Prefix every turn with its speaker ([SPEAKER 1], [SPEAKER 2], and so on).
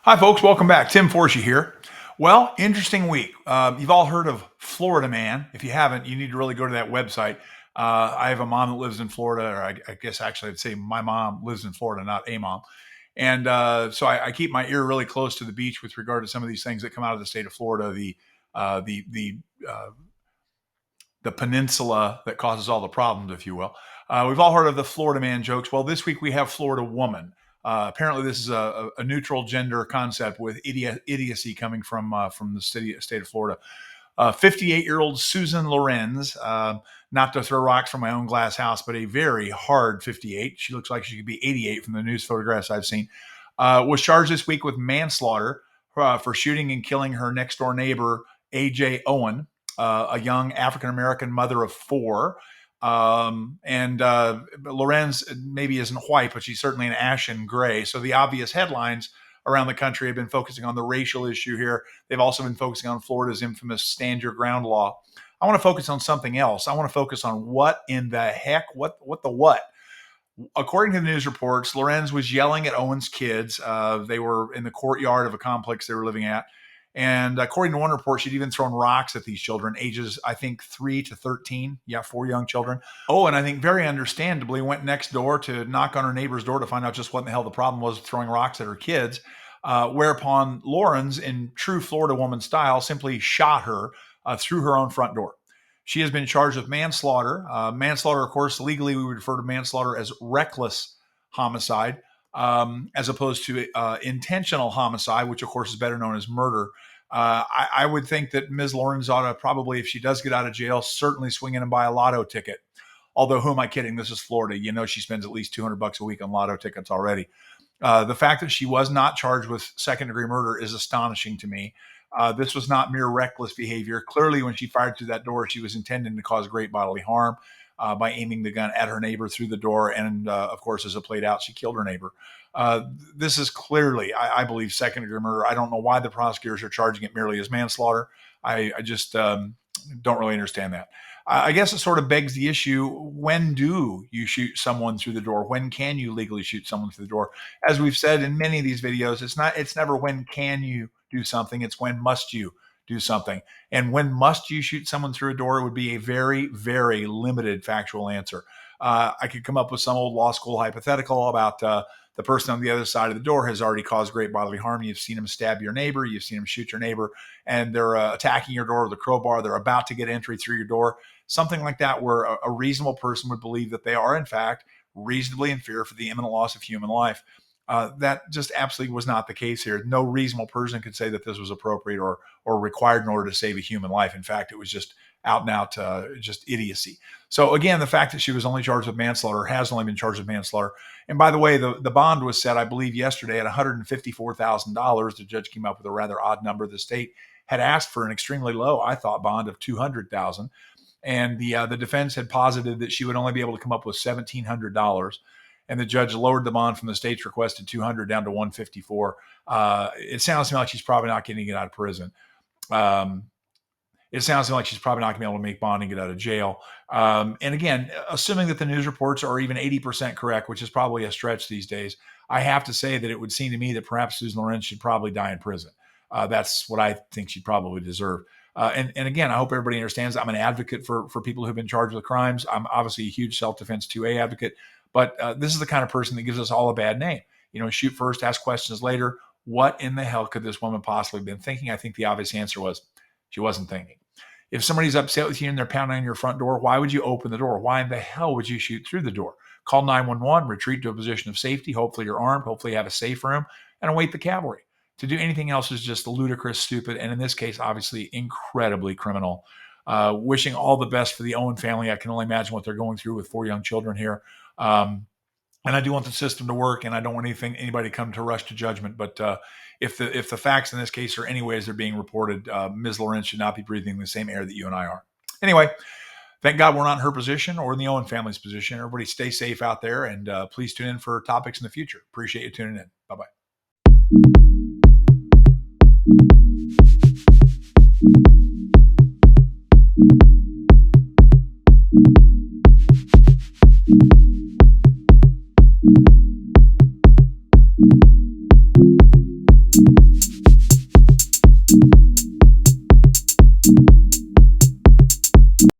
[SPEAKER 1] Hi, folks. Welcome back. Tim Forshey here. Well, interesting week. You've all heard of Florida Man. If you haven't, you need to really go to that website. I have a mom that lives in Florida, or I guess actually I'd say my mom lives in Florida, not a mom. And so I keep my ear really close to the beach with regard to some of these things that come out of the state of Florida, uh, the the uh, the peninsula that causes all the problems, if you will. We've all heard of the Florida Man jokes. Well, this week we have Florida Woman. Apparently, this is a neutral gender concept with idiocy coming from the state of Florida. 58-year-old Susan Lorenz, not to throw rocks from my own glass house, but a very hard 58. She looks like she could be 88 from the news photographs I've seen. Was charged this week with manslaughter for shooting and killing her next door neighbor, A.J. Owen, a young African American mother of four. And Lorenz maybe isn't white, but she's certainly an ashen gray. So the obvious headlines around the country have been focusing on the racial issue here. They've also been focusing on Florida's infamous stand your ground law. I want to focus on something else. I want to focus on what in the heck, what the what. According to the news reports, Lorenz was yelling at Owen's kids. They were in the courtyard of a complex they were living at. And according to one report, she'd even thrown rocks at these children, ages, I think, 3 to 13. Yeah, four young children. Oh, and I think very understandably went next door to knock on her neighbor's door to find out just what in the hell the problem was throwing rocks at her kids. Whereupon Lorenz, in true Florida woman style, simply shot her through her own front door. She has been charged with manslaughter. Manslaughter, of course, legally we would refer to manslaughter as reckless homicide, as opposed to intentional homicide, which of course is better known as murder. I would think that Ms. Lorenz ought to probably, if she does get out of jail, certainly swing in and buy a lotto ticket. Although, who am I kidding? This is Florida. You know, she spends at least $200 a week on lotto tickets already. The fact that she was not charged with second degree murder is astonishing to me. This was not mere reckless behavior. Clearly, when she fired through that door, she was intending to cause great bodily harm by aiming the gun at her neighbor through the door. And of course, as it played out, she killed her neighbor. This is clearly, I believe, second degree murder. I don't know why the prosecutors are charging it merely as manslaughter. I just don't really understand that. I guess it sort of begs the issue: when do you shoot someone through the door? When can you legally shoot someone through the door? As we've said in many of these videos, it's never when can you do something, it's when must you do something. And when must you shoot someone through a door, it would be a very, very limited factual answer. I could come up with some old law school hypothetical about the person on the other side of the door has already caused great bodily harm. You've seen them stab your neighbor, you've seen them shoot your neighbor, and they're attacking your door with a crowbar. They're about to get entry through your door. Something like that, where a reasonable person would believe that they are, in fact, reasonably in fear for the imminent loss of human life. That just absolutely was not the case here. No reasonable person could say that this was appropriate or required in order to save a human life. In fact, it was just out and out just idiocy. So again, the fact that she was only charged with manslaughter, has only been charged with manslaughter. And by the way, the bond was set, I believe, yesterday at $154,000. The judge came up with a rather odd number. The state had asked for an extremely low, I thought, bond of $200,000. And the defense had posited that she would only be able to come up with $1,700. And the judge lowered the bond from the state's requested 200 down to 154. It sounds to me like she's probably not getting it out of prison. It sounds like she's probably not going to be able to make bond and get out of jail. And again, assuming that the news reports are even 80% correct, which is probably a stretch these days, I have to say that it would seem to me that perhaps Susan Lorenz should probably die in prison. That's what I think she'd probably deserve. And again, I hope everybody understands I'm an advocate for people who've been charged with crimes. I'm obviously a huge self-defense 2A advocate, but this is the kind of person that gives us all a bad name. You know, shoot first, ask questions later. What in the hell could this woman possibly have been thinking? I think the obvious answer was she wasn't thinking. If somebody's upset with you and they're pounding on your front door, why would you open the door? Why in the hell would you shoot through the door? Call 911, retreat to a position of safety. Hopefully you're armed. Hopefully you have a safe room, and await the cavalry. To do anything else is just ludicrous, stupid, and in this case, obviously incredibly criminal. Wishing all the best for the Owen family. I can only imagine what they're going through with four young children here. And I do want the system to work, and I don't want anybody to come to rush to judgment. But if the facts in this case are any way as they're being reported, Ms. Lorenz should not be breathing the same air that you and I are. Anyway, thank God we're not in her position or in the Owen family's position. Everybody stay safe out there, and please tune in for topics in the future. Appreciate you tuning in. Bye-bye.